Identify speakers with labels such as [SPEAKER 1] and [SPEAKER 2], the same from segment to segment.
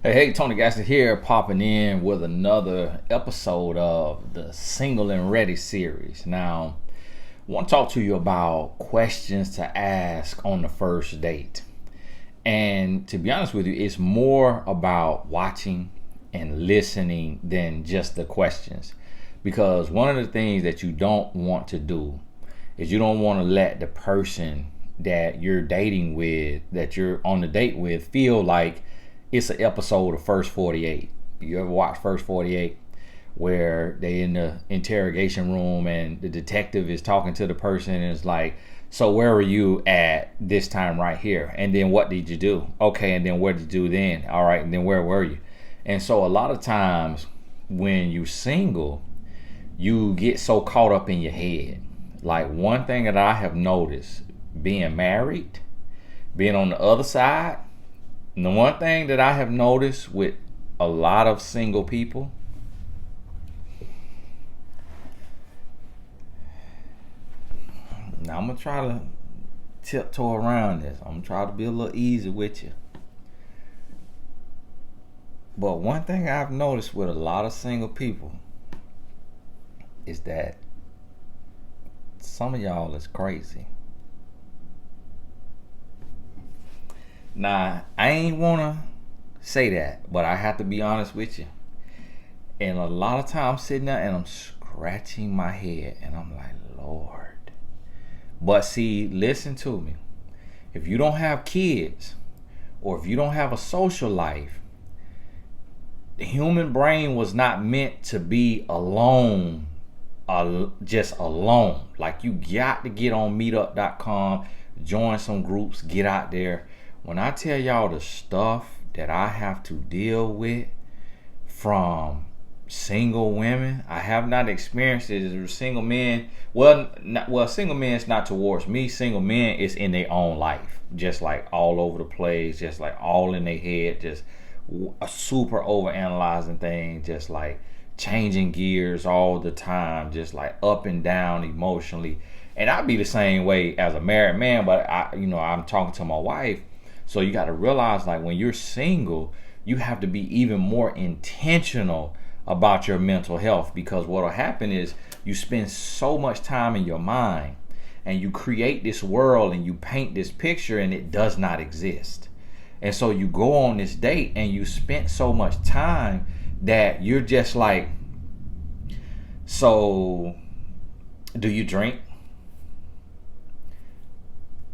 [SPEAKER 1] Hey, Tony Gaston here, popping in with another episode of the Single and Ready series. Now, I want to talk to you about questions to ask on the first date. And to be honest with you, it's more about watching and listening than just the questions. Because one of the things that you don't want to do is you don't want to let the person that you're dating with, that you're on the date with, feel like it's an episode of First 48. You ever watch First 48? Where they in the interrogation room and the detective is talking to the person and it's like, so where were you at this time right here? And then what did you do? Okay, and then what did you do then? All right, and then where were you? And so a lot of times when you're single, you get so caught up in your head. Like one thing that I have noticed being married, being on the other side, and the one thing that I have noticed with a lot of single people, now I'm gonna try to tiptoe around this. I'm gonna try to be a little easy with you. But one thing I've noticed with a lot of single people is that some of y'all is crazy. Now, I ain't wanna say that, but I have to be honest with you. And a lot of times I'm sitting there and I'm scratching my head and I'm like, Lord. But see, listen to me. If you don't have kids or if you don't have a social life, the human brain was not meant to be alone, just alone. Like you got to get on meetup.com, join some groups, get out there. When I tell y'all the stuff that I have to deal with from single women, I have not experienced it as single men. Single men is not towards me. Single men is in their own life, just like all over the place, just like all in their head, just super over analyzing things, just like changing gears all the time, just like up and down emotionally. And I'd be the same way as a married man, but I'm talking to my wife. So you got to realize, like, when you're single, you have to be even more intentional about your mental health, because what will happen is you spend so much time in your mind and you create this world and you paint this picture and it does not exist. And so you go on this date and you spent so much time that you're just like, so do you drink?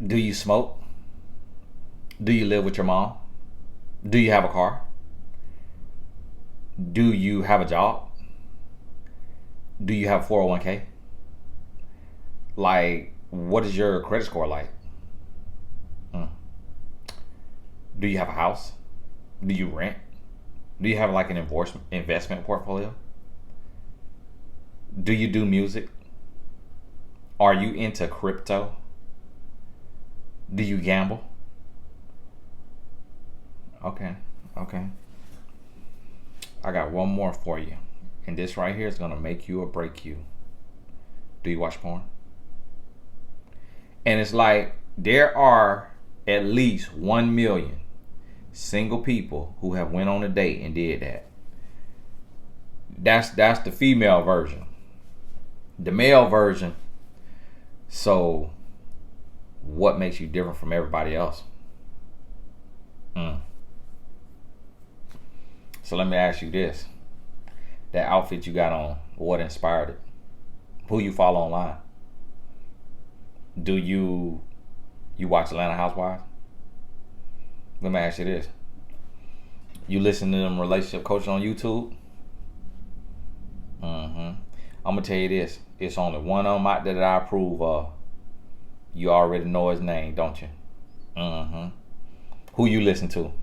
[SPEAKER 1] Do you smoke? Do you live with your mom? Do you have a car? Do you have a job? Do you have 401k? Like, what is your credit score like? Do you have a house? Do you rent? Do you have like an investment portfolio? Do you do music? Are you into crypto? Do you gamble? Okay. I got one more for you. And this right here is going to make you or break you. Do you watch porn? And it's like there are at least 1 million single people who have went on a date and did that. That's the female version. The male version. So what makes you different from everybody else? So let me ask you this. That outfit you got on, what inspired it? Who you follow online? Do you watch Atlanta Housewives? Let me ask you this. You listen to them relationship coaches on YouTube? I'm going to tell you this. It's only one of them out there that I approve of. You already know his name, don't you? Who you listen to?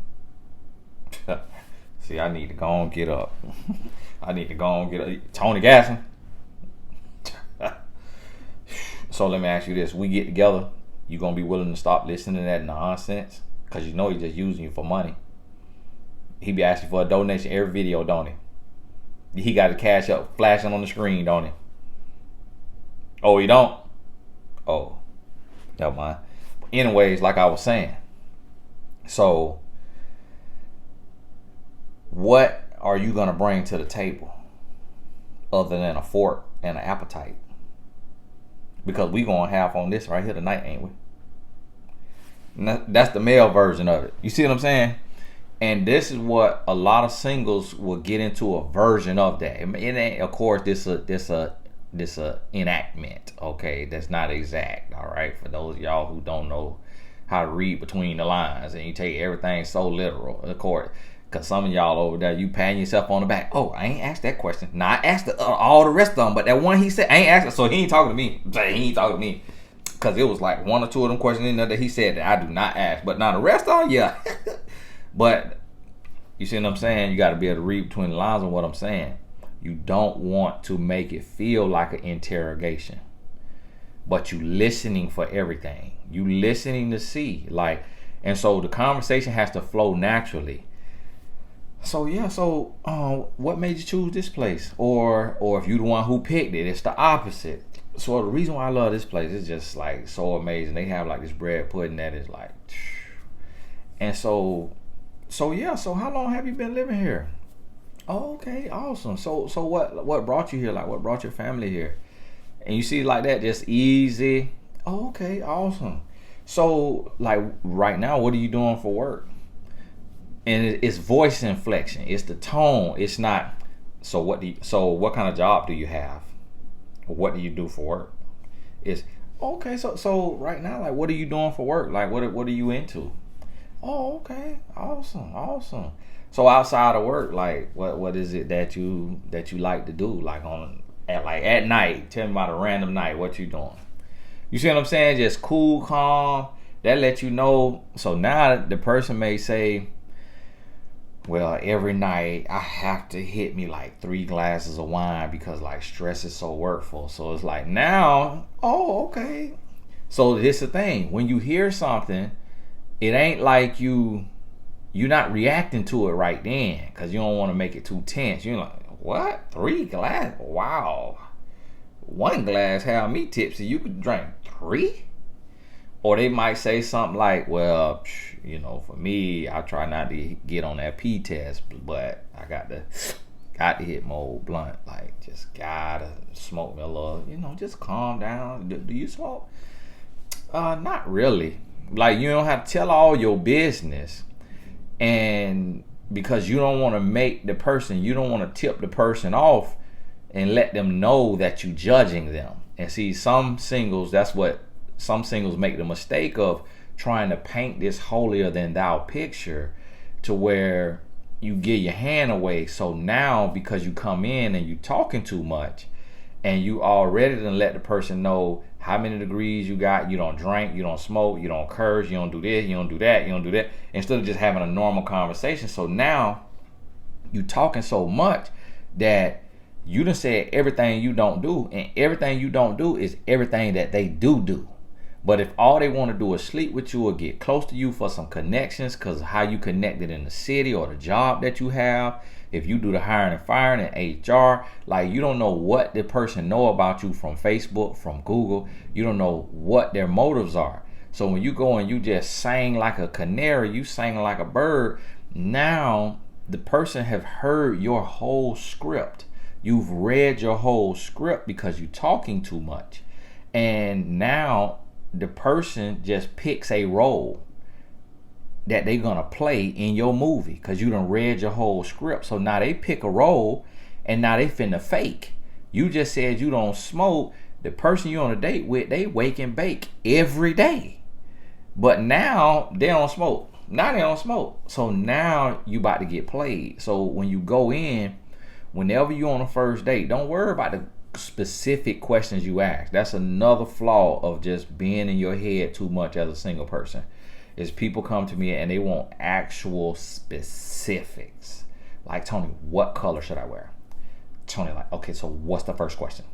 [SPEAKER 1] See, I need to go and get up. Tony Gasson. So let me ask you this. We get together. You going to be willing to stop listening to that nonsense? Because you know he's just using you for money. He be asking for a donation every video, don't he? He got a cash up flashing on the screen, don't he? Oh, he don't? Oh, never mind. Anyways, like I was saying. So what are you gonna bring to the table other than a fork and an appetite? Because we gonna have on this right here tonight, ain't we? And that's the male version of it. You see what I'm saying? And this is what a lot of singles will get into, a version of that. It ain't, of course, this a enactment. Okay, that's not exact. All right, for those of y'all who don't know how to read between the lines and you take everything so literal, of course. Because some of y'all over there, you patting yourself on the back. Oh, I ain't asked that question. Nah, I asked all the rest of them, but that one he said, I ain't asked it, so he ain't talking to me. He ain't talking to me. Because it was like one or two of them questions in there that he said that I do not ask. But now the rest of them, yeah. But you see what I'm saying? You got to be able to read between the lines of what I'm saying. You don't want to make it feel like an interrogation. But you listening for everything. You listening to see. Like, and so the conversation has to flow naturally. So yeah, what made you choose this place? Or if you the one who picked it, it's the opposite. So the reason why I love this place is just like so amazing. They have like this bread pudding that is like, and so yeah. So how long have you been living here? Oh, okay, awesome. So what brought you here? Like, what brought your family here? And you see like that, just easy. Oh, okay, awesome. So like right now, what are you doing for work? And it's voice inflection. It's the tone. It's not. So what kind of job do you have? What do you do for work? It's okay. So right now, like, what are you doing for work? Like, what are you into? Oh, okay, awesome. So outside of work, like, what is it that you like to do? Like at night. Tell me about a random night. What you doing? You see what I'm saying? Just cool, calm. That lets you know. So now the person may say, well, every night I have to hit me like 3 glasses of wine because like stress is so workful. So it's like now, oh, okay. So this is the thing. When you hear something, it ain't like you're not reacting to it right then because you don't want to make it too tense. You're like, what? 3 glasses? Wow. 1 glass have me tipsy. You could drink 3? Or they might say something like, well, for me, I try not to get on that P test, but I got to hit my old blunt. Like, just gotta smoke me a little, just calm down. Do you smoke? Not really. Like, you don't have to tell all your business. And because you don't want to you don't want to tip the person off and let them know that you judging them. And see, some singles make the mistake of trying to paint this holier than thou picture to where you give your hand away. So now, because you come in and you talking too much and you already done let the person know how many degrees you got, you don't drink, you don't smoke, you don't curse, you don't do this, you don't do that, you don't do that, instead of just having a normal conversation. So now you talking so much that you done said everything you don't do, and everything you don't do is everything that they do. But if all they want to do is sleep with you or get close to you for some connections because how you connected in the city or the job that you have, if you do the hiring and firing and HR, like, you don't know what the person know about you from Facebook, from Google. You don't know what their motives are. So when you go and you just sing like a canary, you sing like a bird, now the person have heard your whole script. You've read your whole script because you're talking too much. And now the person just picks a role that they're gonna play in your movie because you done read your whole script. So now they pick a role and now they finna fake. You just said you don't smoke. The person you on a date with, they wake and bake every day. But now they don't smoke. Now they don't smoke. So now you about to get played. So when you go in, whenever you on a first date, don't worry about the specific questions you ask. That's another flaw of just being in your head too much as a single person. Is people come to me and they want actual specifics. Like, Tony, what color should I wear? Tony, like, okay, so what's the first question?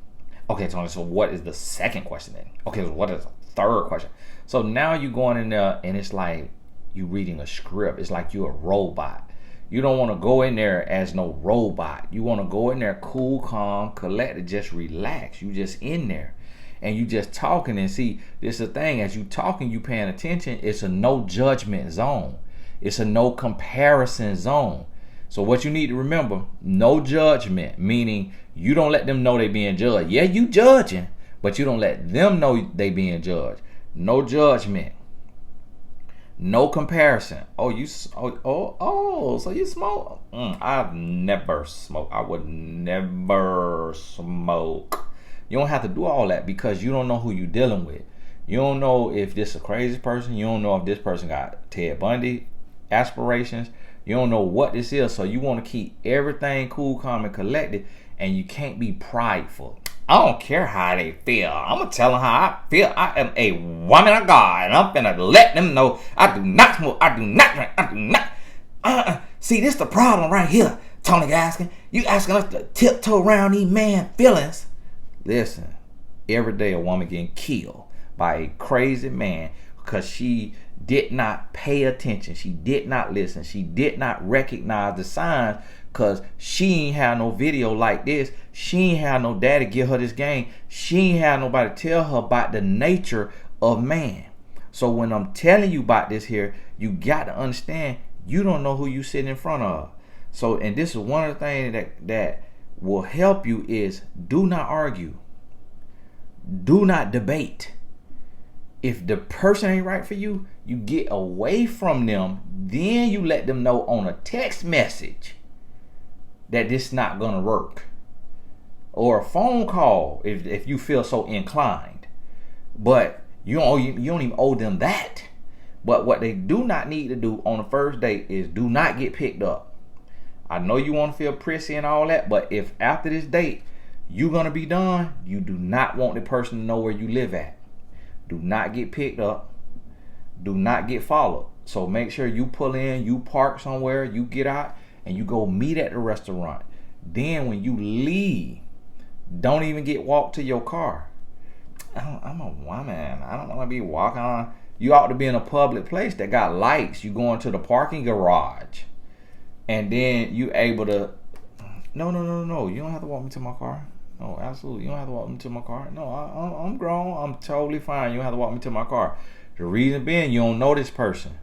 [SPEAKER 1] Okay, Tony, so what is the second question then? Okay, so what is the third question? So now you going in there and it's like you reading a script. It's like you're a robot. You don't want to go in there as no robot. You want to go in there cool, calm, collected, just relax. You just in there. And you just talking. And see, this is the thing. As you talking, you paying attention. It's a no judgment zone. It's a no comparison zone. So what you need to remember, no judgment, meaning you don't let them know they being judged. Yeah, you judging, but you don't let them know they being judged. No judgment. No comparison. So you smoke? I've never smoked. I would never smoke. You don't have to do all that because you don't know who you're dealing with. You don't know if this is a crazy person. You don't know if this person got Ted Bundy aspirations. You don't know what this is. So you want to keep everything cool, calm, and collected. And you can't be prideful. I don't care how they feel. I'm going to tell them how I feel. I am a woman of God. And I'm going to let them know I do not smoke. I do not drink. I do not. See, this is the problem right here, Tony Gaskin. You asking us to tiptoe around these man feelings. Listen, every day a woman getting killed by a crazy man because she did not pay attention. She did not listen. She did not recognize the signs because she ain't had no video like this. She ain't had no daddy give her this game. She ain't had nobody tell her about the nature of man. So when I'm telling you about this here, you got to understand you don't know who you sitting in front of. So, and this is one of the things that will help you is do not argue. Do not debate. If the person ain't right for you, you get away from them. Then you let them know on a text message that this not gonna work, or a phone call if you feel so inclined. But you don't even owe them that. But what they do not need to do on the first date is do not get picked up. I know you want to feel prissy and all that, but if after this date you're gonna be done, you do not want the person to know where you live at. Do not get picked up. Do not get followed. So make sure you pull in, you park somewhere, you get out, and you go meet at the restaurant. Then when you leave, don't even get walked to your car. I'm a woman. I don't want to be walking on. You ought to be in a public place that got lights. You go into the parking garage, and then you able to. No. You don't have to walk me to my car. No, absolutely. You don't have to walk me to my car. No, I'm grown. I'm totally fine. You don't have to walk me to my car. The reason being, you don't know this person.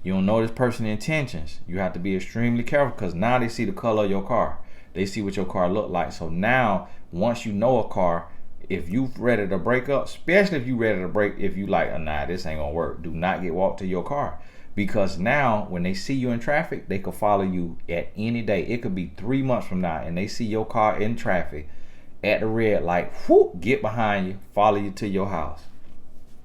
[SPEAKER 1] You don't know this person's intentions. You have to be extremely careful because now they see the color of your car. They see what your car look like. So now, once you know a car, if you ready to break up, especially if you ready to break, if you like, nah, this ain't gonna work. Do not get walked to your car. Because now, when they see you in traffic, they could follow you at any day. It could be 3 months from now, and they see your car in traffic at the red light. Whoop, get behind you, follow you to your house.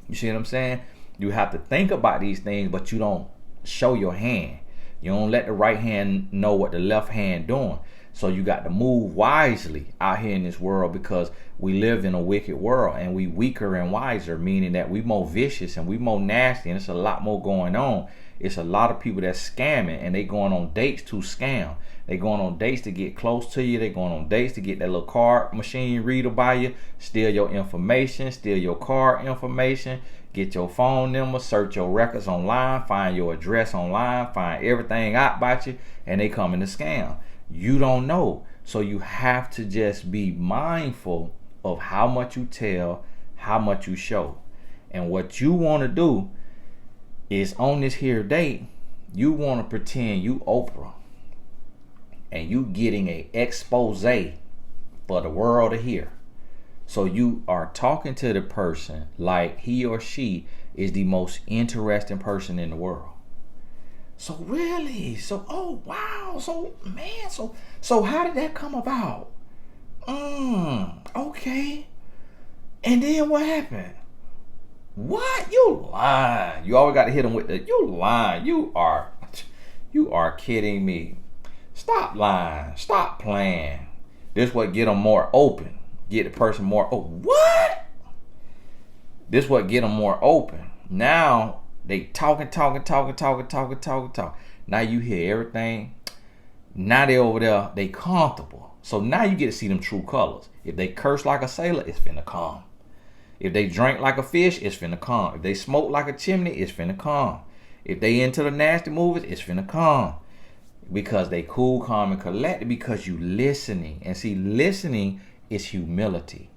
[SPEAKER 1] You see what I'm saying? You have to think about these things, but you don't show your hand. You don't let the right hand know what the left hand doing. So you got to move wisely out here in this world because we live in a wicked world and we weaker and wiser, meaning that we more vicious and we more nasty and it's a lot more going on. It's a lot of people that's scamming and they going on dates to scam. They going on dates to get close to you. They going on dates to get that little card machine reader by you, steal your information, steal your card information, get your phone number, search your records online, find your address online, find everything out about you, and they coming to scam. You don't know. So you have to just be mindful of how much you tell, how much you show. And what you want to do is on this here date, you want to pretend you Oprah and you getting a expose for the world to hear. So you are talking to the person like he or she is the most interesting person in the world. So really, oh wow, so man, so how did that come about? Okay. And then what happened? What? You lying. You always got to hit them with the, you lying. You are kidding me. Stop lying. Stop playing. This what get them more open. Get the person more, oh, what? This what get them more open. Now, they talking. Now you hear everything. Now they over there, they comfortable. So now you get to see them true colors. If they curse like a sailor, it's finna come. If they drink like a fish, it's finna come. If they smoke like a chimney, it's finna come. If they into the nasty movies, it's finna come. Because they cool, calm, and collected because you listening. And see, listening is humility.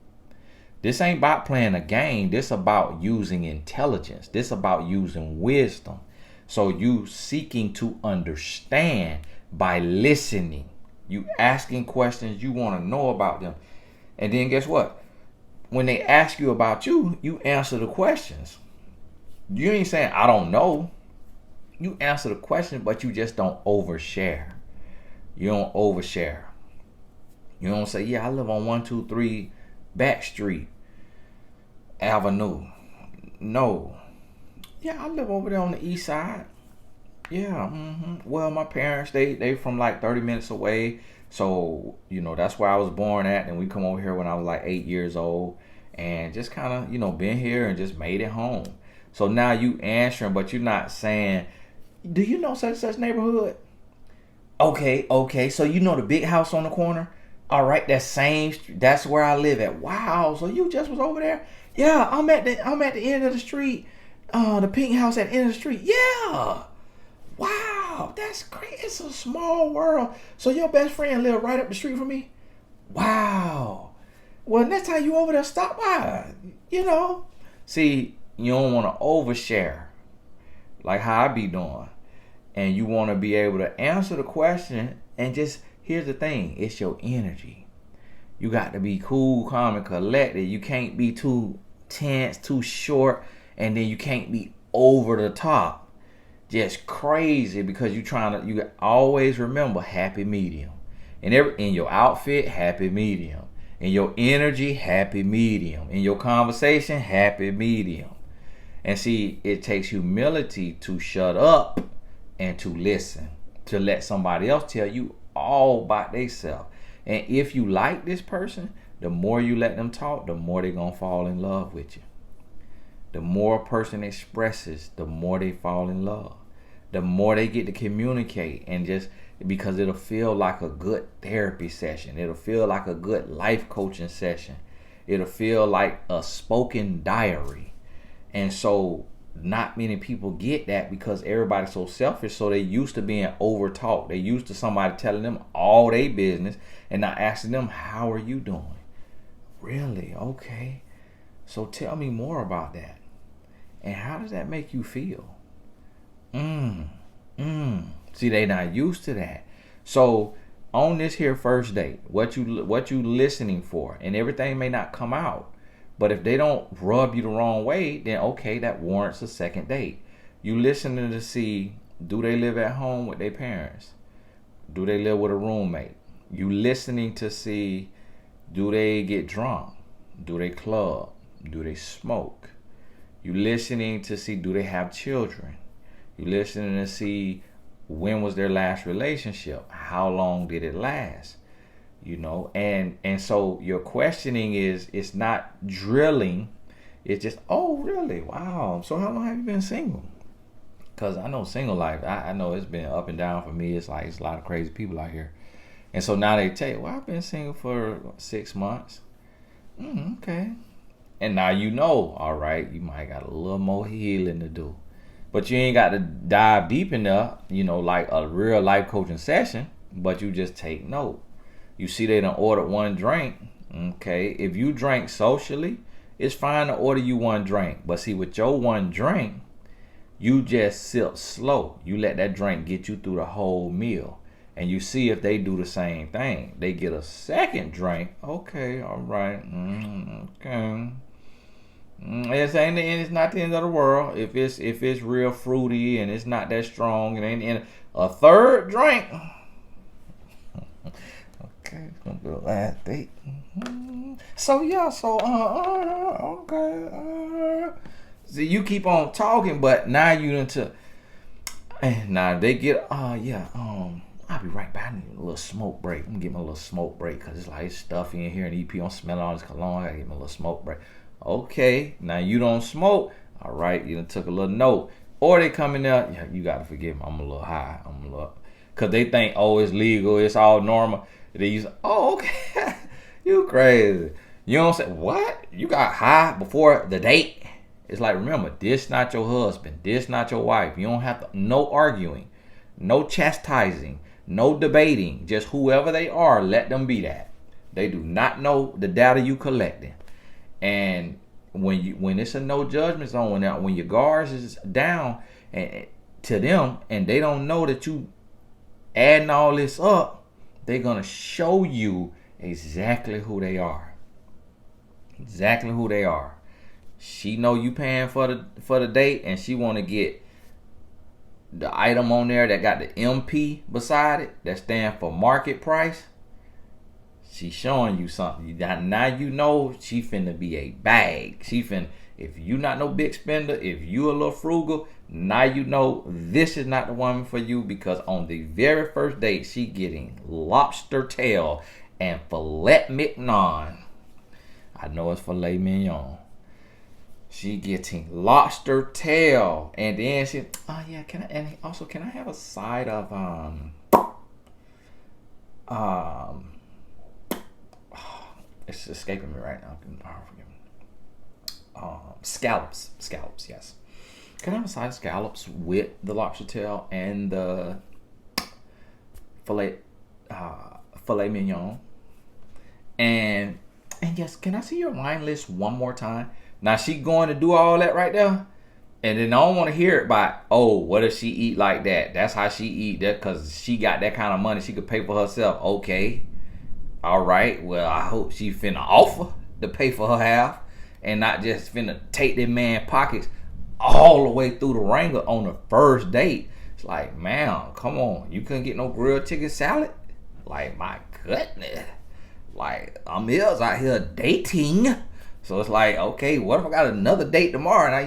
[SPEAKER 1] This ain't about playing a game. This about using intelligence. This about using wisdom. So you seeking to understand, by listening. You asking questions you want to know about them. And then guess what? When they ask you about you, you answer the questions. You ain't saying, I don't know. You answer the question, but you just don't overshare. You don't overshare. You don't say, yeah, I live on 123 Back Street Avenue. No. Yeah, I live over there on the east side. Yeah. Well, my parents, they from like 30 minutes away. So, that's where I was born at. And we come over here when I was like 8 years old. And just kind of, been here and just made it home. So now you answering, but you're not saying, do you know such and such neighborhood? Okay. So you know the big house on the corner? All right, that's where I live at. Wow. So you just was over there? Yeah, I'm at the end of the street. The pink house at the end of the street. Yeah. Wow, that's great. It's a small world. So your best friend live right up the street from me? Wow. Well, next time you over there, stop by. See, you don't want to overshare like how I be doing. And you want to be able to answer the question. And just, here's the thing. It's your energy. You got to be cool, calm, and collected. You can't be too tense, too short. And then you can't be over the top. Just crazy, because you always remember happy medium. In your outfit, happy medium. In your energy, happy medium. In your conversation, happy medium. And see, it takes humility to shut up and to listen, to let somebody else tell you all about themselves. And if you like this person, the more you let them talk, the more they're going to fall in love with you. The more a person expresses, the more they fall in love. The more they get to communicate, and just because it'll feel like a good therapy session. It'll feel like a good life coaching session. It'll feel like a spoken diary. And so not many people get that, because everybody's so selfish. So they used to being over talked. They used to somebody telling them all their business and not asking them, how are you doing? Really? Okay. So tell me more about that. And how does that make you feel? See, they not used to that. So on this here first date, what you listening for, and everything may not come out. But if they don't rub you the wrong way, then okay, that warrants a second date. You listening to see, do they live at home with their parents? Do they live with a roommate? You listening to see, do they get drunk? Do they club? Do they smoke? You listening to see, do they have children? You listening to see, when was their last relationship? How long did it last? And so your questioning it's not drilling. It's just, oh, really? Wow. So how long have you been single? Because I know single life, I know it's been up and down for me. It's like, it's a lot of crazy people out here. And so now they tell you, well, I've been single for 6 months. Okay. And now all right, you might got a little more healing to do. But you ain't got to dive deep enough, like a real life coaching session, but you just take note. You see they done ordered one drink. Okay, if you drink socially, it's fine to order you one drink. But see, with your one drink, you just sip slow. You let that drink get you through the whole meal. And you see if they do the same thing. They get a second drink. Okay, all right. Okay. It's not the end of the world. If it's real fruity and it's not that strong, and ain't a third drink. Okay, it's gonna be the last date. So yeah, okay. So you keep on talking, but now you into. And now they get I'll be right back. I need a little smoke break. I'm gonna get my little smoke break because it's like it's stuffy in here and EP. I'm smelling all this cologne. I gotta get my little smoke break. Okay, now you don't smoke. All right, you done took a little note. Or they come in there, yeah, you gotta forgive me. I'm a little high. Cause they think, oh, it's legal, it's all normal. They use, oh, okay, you crazy. You don't say, what? You got high before the date? It's like, remember, this not your husband, this not your wife. You don't have to, no arguing, no chastising, no debating. Just whoever they are, let them be that. They do not know the data you collecting. And when it's a no judgment zone, when your guards is down and to them, and they don't know that you adding all this up, they're gonna show you exactly who they are. Exactly who they are. She know you paying for the date, and she want to get the item on there that got the MP beside it that stand for market price. She showing you something. Now you know she finna be a bag. She finna, if you not no big spender, if you a little frugal, now you know this is not the woman for you, because on the very first date, she getting lobster tail and filet mignon. I know it's filet mignon. She getting lobster tail, and then she, oh yeah, can I? And also, can I have a side of it's escaping me right now. Scallops, yes. Can I have a side of scallops with the lobster tail and the filet mignon? And yes, can I see your wine list one more time? Now she going to do all that right there, and then I don't want to hear it by, oh, what does she eat like that? That's how she eat that, because she got that kind of money, she could pay for herself. Okay, all right. Well, I hope she finna offer to pay for her half, and not just finna take that man pockets all the way through the ringer on the first date. It's like, man, come on, you couldn't get no grilled chicken salad? Like, my goodness. Like, I'm out here dating. So it's like, okay, what if I got another date tomorrow? Now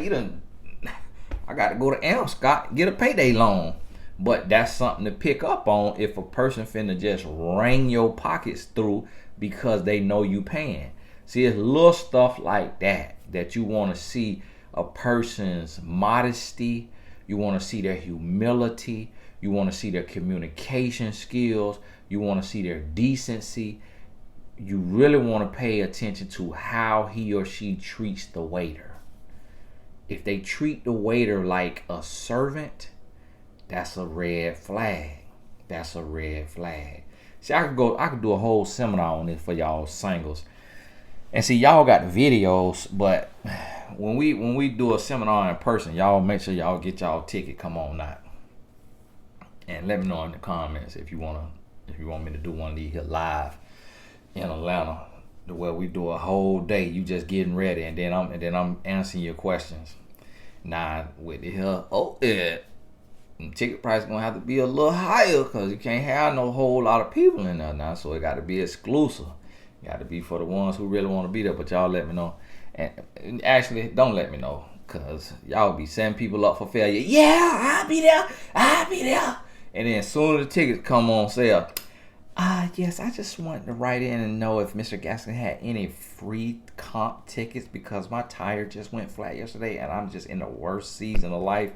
[SPEAKER 1] I got to go to Amscott, get a payday loan. But that's something to pick up on if a person finna just ring your pockets through because they know you paying. See, it's little stuff like that you want to see a person's modesty. You want to see their humility. You want to see their communication skills. You want to see their decency. You really want to pay attention to how he or she treats the waiter. If they treat the waiter like a servant, that's a red flag. That's a red flag. See, I could do a whole seminar on this for y'all singles. And see, y'all got the videos, but when we do a seminar in person, y'all make sure y'all get y'all ticket. Come on now. And let me know in the comments if you want me to do one of these here live in Atlanta, where we do a whole day. You just getting ready, and then I'm answering your questions. Now with the here, ticket price gonna have to be a little higher, because you can't have no whole lot of people in there now. So it got to be exclusive. Got to be for the ones who really want to be there. But y'all let me know, and actually don't let me know, because y'all be setting people up for failure. Yeah, I'll be there. And then as soon as the tickets come on sale, yes, I just wanted to write in and know if Mr. Gaskin had any free comp tickets, because my tire just went flat yesterday and I'm just in the worst season of life.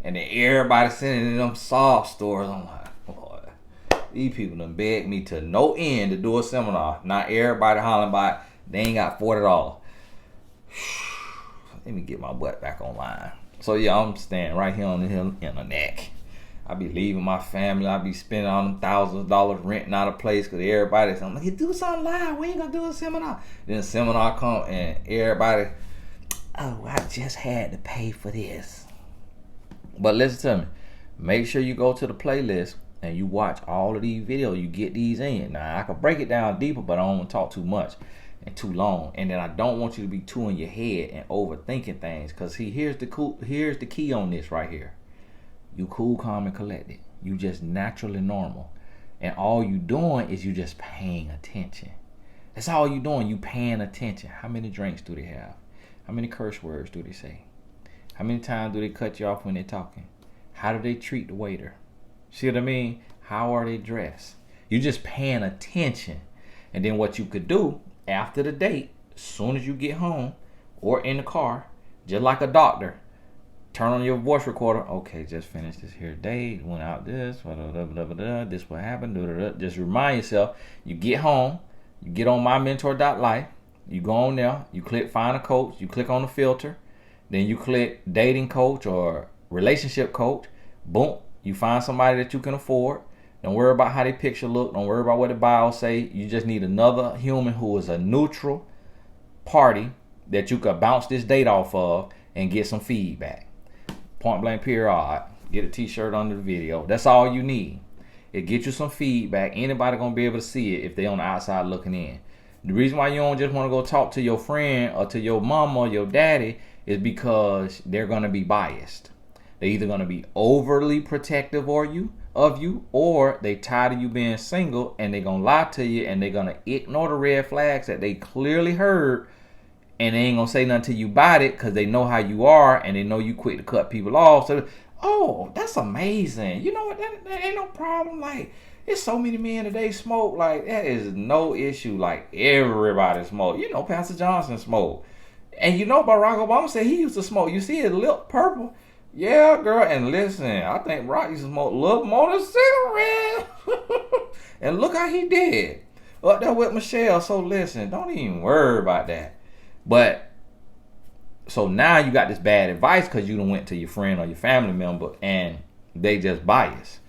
[SPEAKER 1] And then everybody sending in them soft stores. I'm like, boy, these people done begged me to no end to do a seminar. Not everybody hollering about they ain't got $40. Let me get my butt back online. So yeah, I'm staying right here on the hill in the neck. I be leaving my family. I be spending all them thousands of dollars renting out a place, because everybody's, I'm like, you do something live. We ain't gonna do a seminar. Then the seminar come and everybody, oh, I just had to pay for this. But listen to me. Make sure you go to the playlist and you watch all of these videos. You get these in. Now I can break it down deeper, but I don't want to talk too much and too long. And then I don't want you to be too in your head and overthinking things. Because see, here's the key on this right here. You cool, calm, and collected. You just naturally normal. And all you doing is you just paying attention. That's all you doing. You paying attention. How many drinks do they have? How many curse words do they say? How many times do they cut you off when they're talking? How do they treat the waiter? See what I mean? How are they dressed? You're just paying attention. And then what you could do after the date, as soon as you get home or in the car, just like a doctor, turn on your voice recorder. Okay, just finished this here date. Went out this. This what happened. Just remind yourself. You get home. You get on mymentor.life. You go on there. You click find a coach. You click on the filter. Then you click dating coach or relationship coach. Boom. You find somebody that you can afford. Don't worry about how their picture look. Don't worry about what the bio say. You just need another human who is a neutral party that you could bounce this date off of and get some feedback. Point blank period. Get a t-shirt under the video. That's all you need. It get you some feedback. Anybody gonna be able to see it if they on the outside looking in. The reason why you don't just want to go talk to your friend or to your mama or your daddy is because they're gonna be biased. They're either gonna be overly protective of you, or they tired of you being single and they're gonna lie to you and they're gonna ignore the red flags that they clearly heard, and they ain't gonna say nothing to you about it because they know how you are and they know you quick to cut people off. So, oh, that's amazing. You know what? That ain't no problem. Like, there's so many men today smoke. Like, that is no issue. Like, everybody smoke. You know, Pastor Johnson smoke. And you know, Barack Obama said he used to smoke. You see his lip purple? Yeah, girl. And listen, I think Barack used to smoke a little more than cigarettes. And look how he did. Up there with Michelle. So listen, don't even worry about that. But so now you got this bad advice because you done went to your friend or your family member and they just biased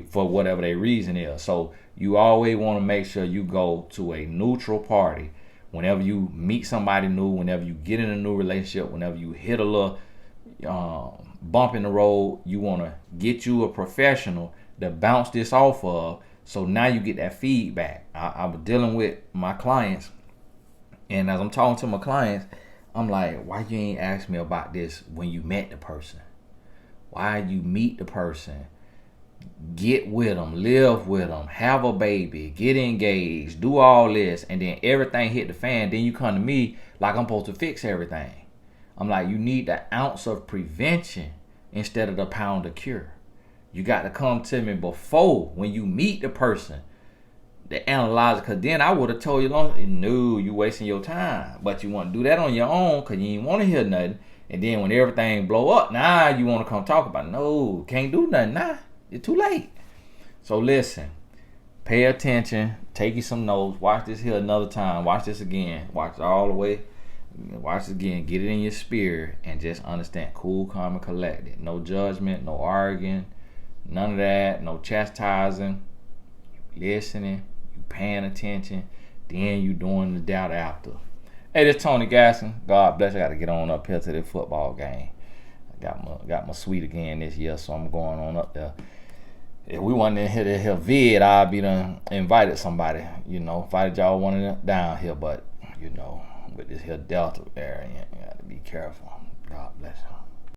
[SPEAKER 1] for whatever their reason is. So you always want to make sure you go to a neutral party whenever you meet somebody new, whenever you get in a new relationship, whenever you hit a little bump in the road. You want to get you a professional to bounce this off of. So now you get that feedback. I was dealing with my clients. And as I'm talking to my clients, I'm like, why you ain't ask me about this when you met the person? Why you meet the person, get with them, live with them, have a baby, get engaged, do all this, and then everything hit the fan. Then you come to me like I'm supposed to fix everything. I'm like, you need the ounce of prevention instead of the pound of cure. You got to come to me before when you meet the person. To analyze it, because then I would have told you no, you wasting your time. But you want to do that on your own because you ain't want to hear nothing. And then when everything blow up, now you want to come talk about it. No, can't do nothing now. It's too late. So listen, pay attention, take you some notes, watch this here another time, watch this again, watch it all the way, watch it again, get it in your spirit, and just understand, cool, calm, and collected. No judgment, no arguing, none of that, no chastising, listening, paying attention, then you doing the doubt after. Hey, this is Tony Gasson. God bless you. I got to get on up here to the football game. I got my suite again this year, so I'm going on up there. If we wanted to hit a here vid, I'd be done invited somebody, invited y'all one of them down here, but with this here Delta variant, you got to be careful. God bless you.